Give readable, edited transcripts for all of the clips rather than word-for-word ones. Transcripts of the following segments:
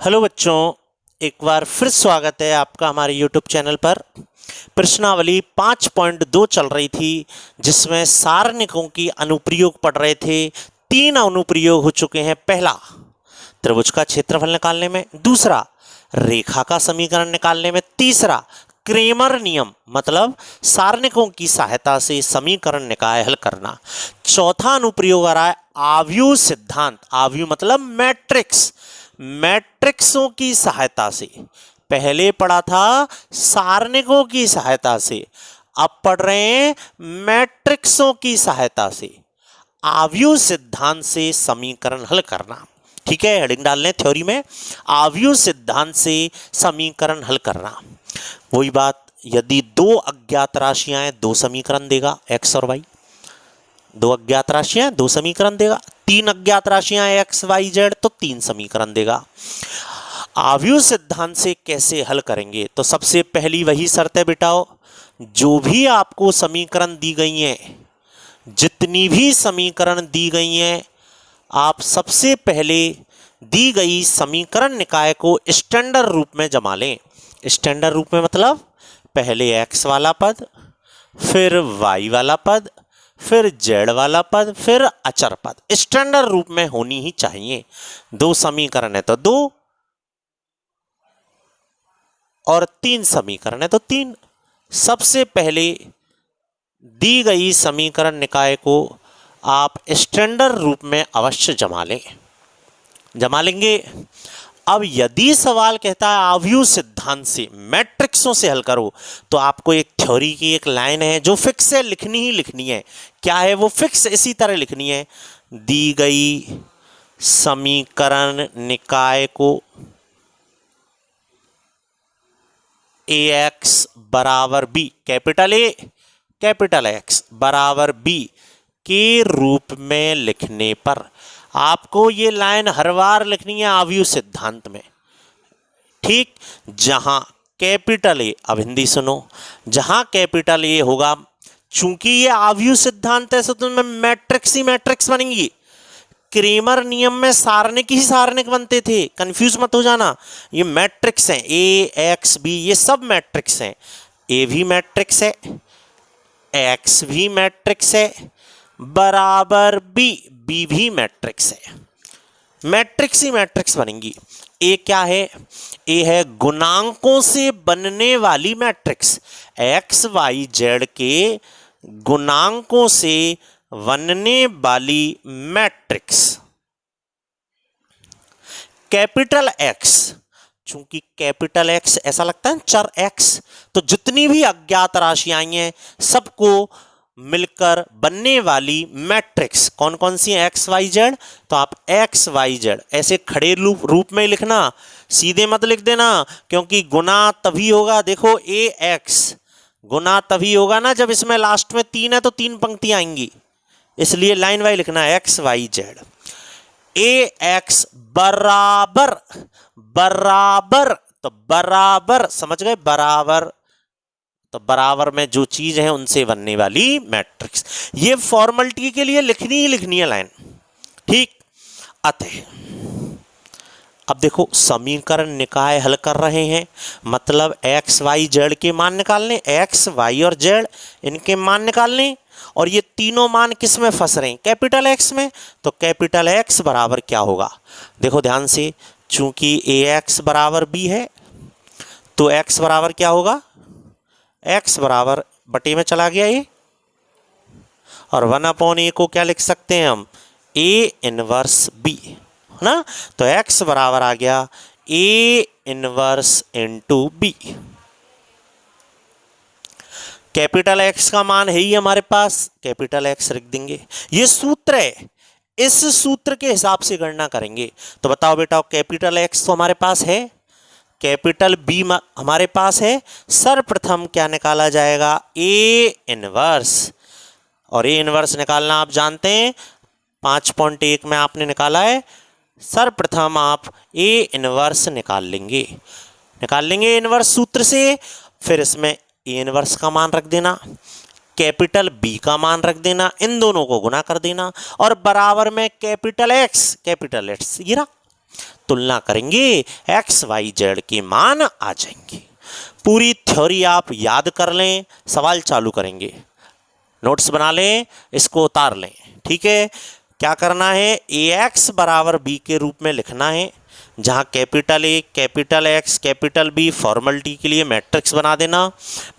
Hello बच्चों, एक बार फिर स्वागत है आपका हमारे YouTube चैनल पर। प्रश्नावली 5.2 चल रही थी जिसमें सारणिकों की अनुप्रयोग पढ़ रहे थे। 3 अनुप्रयोग हो चुके हैं। पहला, त्रिभुज का क्षेत्रफल निकालने में। दूसरा, रेखा का समीकरण निकालने में। तीसरा, क्रेमर नियम मतलब सारणिकों की सहायता से समीकरण निकाय हल करना। चौथा अनुप्रयोग आ रहा है आव्यूह सिद्धांत। आव्यूह मतलब मैट्रिक्स, मैट्रिक्सों की सहायता से। पहले पढ़ा था सारणिकों की सहायता से, अब पढ़ रहे हैं मैट्रिक्सों की सहायता से। आव्यूह सिद्धांत से समीकरण हल करना। ठीक है, हेडिंग डाल लें थ्योरी में, आव्यूह सिद्धांत से समीकरण हल करना। वही बात, यदि 2 अज्ञात राशियां हैं 2 समीकरण देगा, एक्स और वाई। 2 अज्ञात राशियां 2 समीकरण देगा। 3 अज्ञात राशियां एक्स वाई जेड तो 3 समीकरण देगा। आव्यूह सिद्धांत से कैसे हल करेंगे? तो सबसे पहली वही शर्त है बेटाओ, जो भी आपको समीकरण दी गई हैं, जितनी भी समीकरण दी गई हैं, आप सबसे पहले दी गई समीकरण निकाय को स्टैंडर्ड रूप में जमा लें। स्टैंडर्ड रूप में मतलब पहले एक्स वाला पद, फिर वाई वाला पद, फिर जेड वाला पद, फिर अचर पद। स्टैंडर्ड रूप में होनी ही चाहिए। 2 समीकरण है तो 2 और 3 समीकरण है तो 3। सबसे पहले दी गई समीकरण निकाय को आप स्टैंडर्ड रूप में अवश्य जमा लें, जमा लेंगे। अब यदि सवाल कहता है आव्यूह सिद्धांत से मैट्रिक्सों से हल करो, तो आपको एक थ्योरी की एक लाइन है जो फिक्स है, लिखनी ही लिखनी है। क्या है वो? फिक्स इसी तरह लिखनी है, दी गई समीकरण निकाय को ए एक्स बराबर B, capital A capital X बराबर बी के रूप में लिखने पर। आपको ये लाइन हर बार लिखनी है आव्यूह सिद्धांत में। ठीक, जहां कैपिटल ए, अब हिंदी सुनो, जहां कैपिटल ए होगा, चूंकि ये आव्यूह सिद्धांत है तो में मैट्रिक्स ही मैट्रिक्स बनेंगी। क्रेमर नियम में सारणिक ही सारणिक बनते थे, कंफ्यूज मत हो जाना। ये मैट्रिक्स हैं, ए एक्स बी, ये सब मैट्रिक्स हैं। ए भी मैट्रिक्स है, एक्स भी मैट्रिक्स है, बराबर बी, बी भी मैट्रिक्स है। मैट्रिक्स ही मैट्रिक्स बनेंगी। ए क्या है? ए है गुणांकों से बनने वाली मैट्रिक्स। एक्स वाई जेड के गुणांकों से बनने वाली मैट्रिक्स। कैपिटल एक्स, चूंकि कैपिटल एक्स ऐसा लगता है चर एक्स, तो जितनी भी अज्ञात राशियां आई हैं सबको मिलकर बनने वाली मैट्रिक्स कौन कौन सी है? X Y Z. तो आप एक्स वाई जेड ऐसे खड़े रूप में लिखना, सीधे मत लिख देना, क्योंकि गुना तभी होगा। देखो, ए एक्स गुना तभी होगा ना जब इसमें लास्ट में 3 है तो 3 पंक्तियां आएंगी, इसलिए लाइन वाई लिखना है एक्स वाई जेड। ए एक्स बराबर, बराबर तो बराबर, समझ गए? बराबर तो बराबर में जो चीज है उनसे बनने वाली मैट्रिक्स। ये फॉर्मेलिटी के लिए लिखनी ही लिखनी है लाइन। ठीक, अतः अब देखो, समीकरण निकाय हल कर रहे हैं मतलब एक्स वाई जेड के मान निकालने, एक्स वाई और जेड इनके मान निकालने। और ये तीनों मान किस में फंस रहे हैं? कैपिटल एक्स में। तो कैपिटल एक्स बराबर क्या होगा? देखो ध्यान से, चूंकि ए एक्स बराबर बी है तो एक्स बराबर क्या होगा? एक्स बराबर बटे में चला गया ए, और 1/a को क्या लिख सकते हैं हम? ए इनवर्स बी, है ना? तो एक्स बराबर आ गया A inverse into B. Capital X का मान है ही हमारे पास, कैपिटल एक्स रख देंगे। ये सूत्र है, इस सूत्र के हिसाब से गणना करेंगे। तो बताओ बेटा, कैपिटल एक्स तो हमारे पास है, कैपिटल बी हमारे पास है। सर्वप्रथम क्या निकाला जाएगा? A inverse. और ए इनवर्स निकालना आप जानते हैं, 5.1 में आपने निकाला है। सर्वप्रथम आप ए इनवर्स निकाल लेंगे, निकाल लेंगे इनवर्स सूत्र से। फिर इसमें ए इनवर्स का मान रख देना, कैपिटल बी का मान रख देना, इन दोनों को गुना कर देना, और बराबर में कैपिटल एक्स ये रहा। तुलना करेंगे एक्स वाई जेड के मान आ जाएंगे। पूरी थ्योरी आप याद कर लें, सवाल चालू करेंगे, नोट्स बना लें, इसको उतार लें। ठीक है, क्या करना है, ए एक्स बराबर बी के रूप में लिखना है, जहां capital A, capital X, capital B formality के लिए मैट्रिक्स बना देना।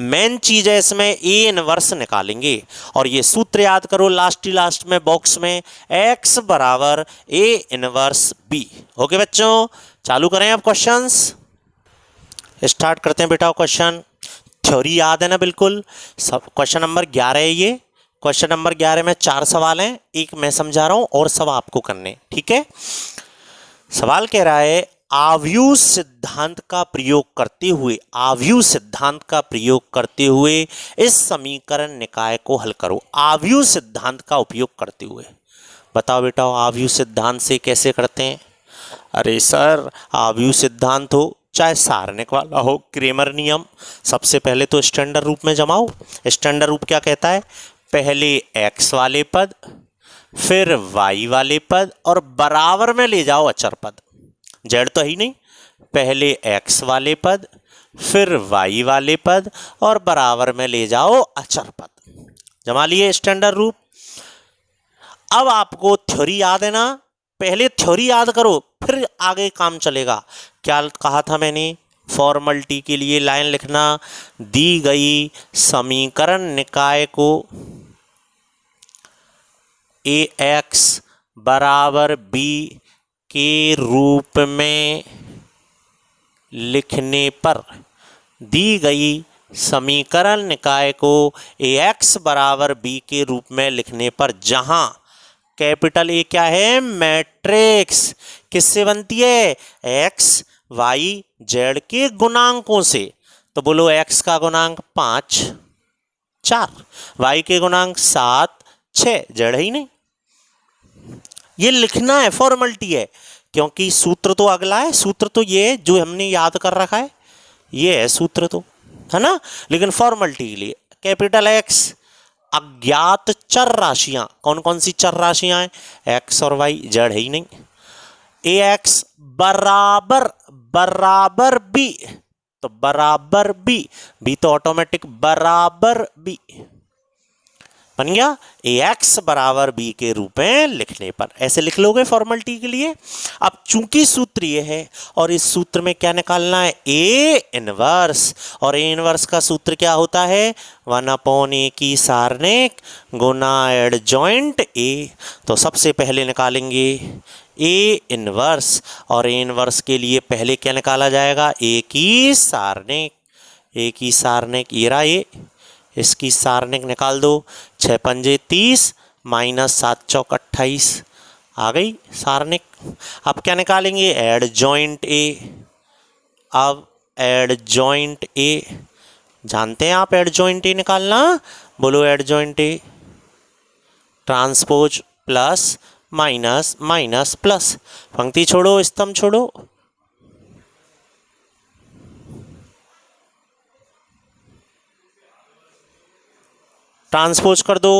मेन चीज है इसमें ए इनवर्स निकालेंगे, और ये सूत्र याद करो लास्ट में बॉक्स में, एक्स बराबर ए इनवर्स बी। ओके बच्चों, चालू करें अब क्वेश्चंस, स्टार्ट करते हैं बेटा क्वेश्चन। थ्योरी याद है ना बिल्कुल सब। क्वेश्चन नंबर 11 है ये। क्वेश्चन नंबर 11 में 4 सवाल हैं, एक मैं समझा रहा हूं और सब आपको करने। ठीक है, सवाल कह रहा है आव्यूह सिद्धांत का प्रयोग करते हुए, आव्यूह सिद्धांत का प्रयोग करते हुए इस समीकरण निकाय को हल करो। आव्यूह सिद्धांत का उपयोग करते हुए, बताओ बेटा आव्यूह सिद्धांत से कैसे करते हैं। अरे सर, आव्यूह सिद्धांत हो चाहे सारणिक वाला हो, क्रेमर नियम, सबसे पहले तो स्टैंडर्ड रूप में जमाओ। स्टैंडर्ड रूप क्या कहता है, पहले एक्स वाले पद, फिर वाई वाले पद, और बराबर में ले जाओ अचर पद। जेड तो ही नहीं, पहले एक्स वाले पद, फिर वाई वाले पद, और बराबर में ले जाओ अचर पद। जमा लिए स्टैंडर्ड रूप। अब आपको थ्योरी याद है ना, पहले थ्योरी याद करो फिर आगे काम चलेगा। क्या कहा था मैंने, फॉर्मेलिटी के लिए लाइन लिखना, दी गई समीकरण निकाय को ए एक्स बराबर बी के रूप में लिखने पर, दी गई समीकरण निकाय को ए एक्स बराबर बी के रूप में लिखने पर, जहां कैपिटल ए क्या है, मैट्रिक्स, किससे बनती है, एक्स वाई जेड के गुणांकों से। तो बोलो एक्स का गुणांक 5 4, वाई के गुणांक 7 6, जेड ही नहीं। ये लिखना है, फॉर्मेलिटी है, क्योंकि सूत्र तो अगला है, सूत्र तो ये जो हमने याद कर रखा है ये है सूत्र तो, है ना। लेकिन फॉर्मेलिटी के लिए कैपिटल एक्स, अज्ञात चर राशियां, कौन कौन सी चर राशियां हैं, एक्स और वाई, जेड है ही नहीं। ए एक्स बराबर बराबर बी, तो बराबर बी, बी तो ऑटोमेटिक बराबर बी बन गया। ए एक्स बराबर बी के रूप में लिखने पर ऐसे लिख लोगे फॉर्मेलिटी के लिए। अब चूंकि सूत्र ये है और इस सूत्र में क्या निकालना है, ए इनवर्स, और ए इनवर्स का सूत्र क्या होता है, 1/a की सारणिक गुना एडजॉइंट ए। तो सबसे पहले निकालेंगे ए इनवर्स, और ए इनवर्स के लिए पहले क्या निकाला जाएगा, ए की सारणिक। ए की सारणिक ये रहा ए, इसकी सारणिक निकाल दो, 6 पंजे 30 माइनस 7 चौक 28, आ गई सारणिक। अब क्या निकालेंगे, एडजॉइंट ए। अब एडजॉइंट ए, जानते हैं आप एडजॉइंट ए निकालना, बोलो adjoint A, transpose plus minus minus plus, पंक्ति छोड़ो स्तंभ छोड़ो, ट्रांसपोज कर दो,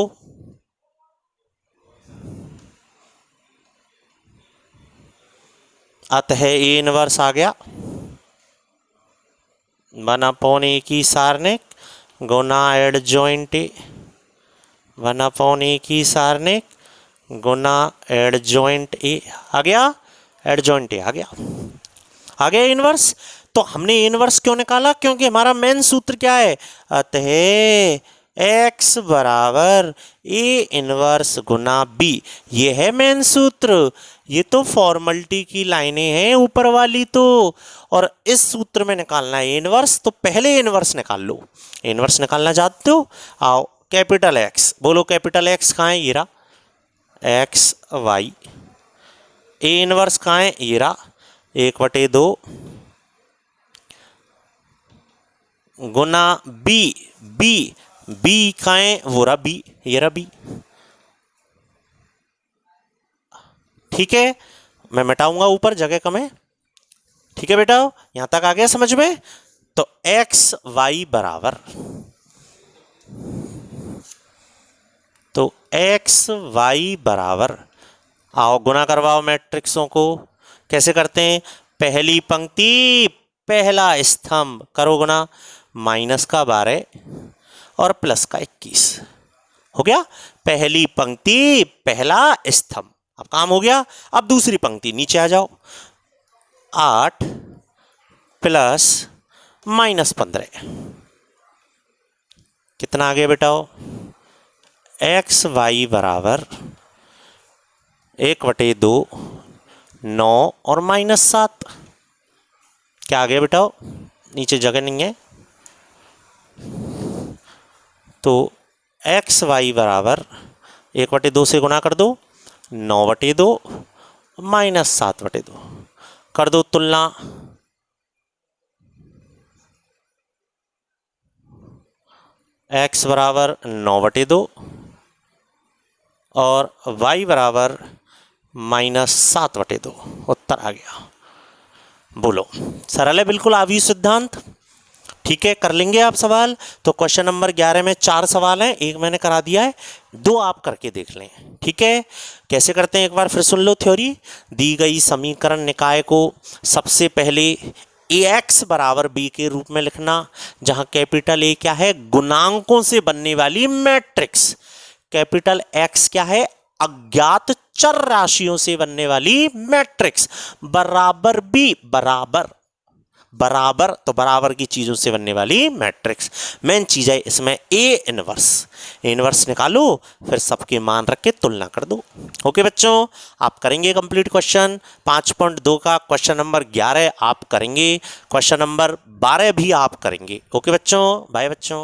अतः ए इनवर्स आ गया 1/a की सारणिक गुना एडजॉइंट ए, 1/a की सारणिक गुना एडजॉइंट ए, आ गया एडजॉइंट ए, आ गया इनवर्स। तो हमने इनवर्स क्यों निकाला, क्योंकि हमारा मेन सूत्र क्या है, अतः एक्स बराबर ए इनवर्स गुना बी, ये है मेन सूत्र। ये तो फॉर्मेलिटी की लाइनें हैं ऊपर वाली तो, और इस सूत्र में निकालना है इनवर्स, तो पहले इनवर्स निकाल लो। इनवर्स निकालना चाहते हो, आओ कैपिटल एक्स, बोलो कैपिटल एक्स कहाँ है, ये रहा एक्स वाई, ए इनवर्स कहाँ है, ये रहा 1/2 गुना बी, बी बी कहाँ है, वो रहा बी, ये रहा बी। ठीक है, मैं मिटाऊंगा ऊपर, जगह कम है। ठीक है बेटा, यहां तक आ गया समझ में। तो एक्स वाई बराबर, तो एक्स वाई बराबर, आओ गुना करवाओ मैट्रिक्सों को, कैसे करते हैं, पहली पंक्ति पहला स्तंभ करो गुना माइनस का 12 और प्लस का 21, हो गया पहली पंक्ति पहला स्तंभ। अब काम हो गया। अब दूसरी पंक्ति नीचे आ जाओ, 8 प्लस माइनस 15 कितना आ गया बेटाओ, एक्स वाई बराबर 1/2 9 और -7। क्या आ गया बेटाओ, नीचे जगह नहीं है तो एक्स वाई बराबर 1/2 से गुना कर दो 9/2 -7/2 कर दो तुलना, x बराबर 9/2 और y बराबर -7/2। उत्तर आ गया। बोलो सरल है बिल्कुल आवी सिद्धांत। ठीक है, कर लेंगे आप सवाल। तो क्वेश्चन नंबर 11 में 4 सवाल हैं, एक मैंने करा दिया है, 2 आप करके देख लें। ठीक है, कैसे करते हैं एक बार फिर सुन लो थ्योरी। दी गई समीकरण निकाय को सबसे पहले ax बराबर b के रूप में लिखना, जहां कैपिटल A क्या है, गुणांकों से बनने वाली मैट्रिक्स, कैपिटल X क्या है, अज्ञात चर राशियों से बनने वाली मैट्रिक्स, बराबर b बराबर तो बराबर की चीजों से बनने वाली मैट्रिक्स। मेन चीज है इसमें ए इनवर्स निकालो, फिर सबके मान रख के तुलना कर दो। ओके बच्चों, आप करेंगे कंप्लीट क्वेश्चन 5.2 का क्वेश्चन नंबर 11 आप करेंगे, क्वेश्चन नंबर 12 भी आप करेंगे। ओके बच्चों, बाय बच्चों।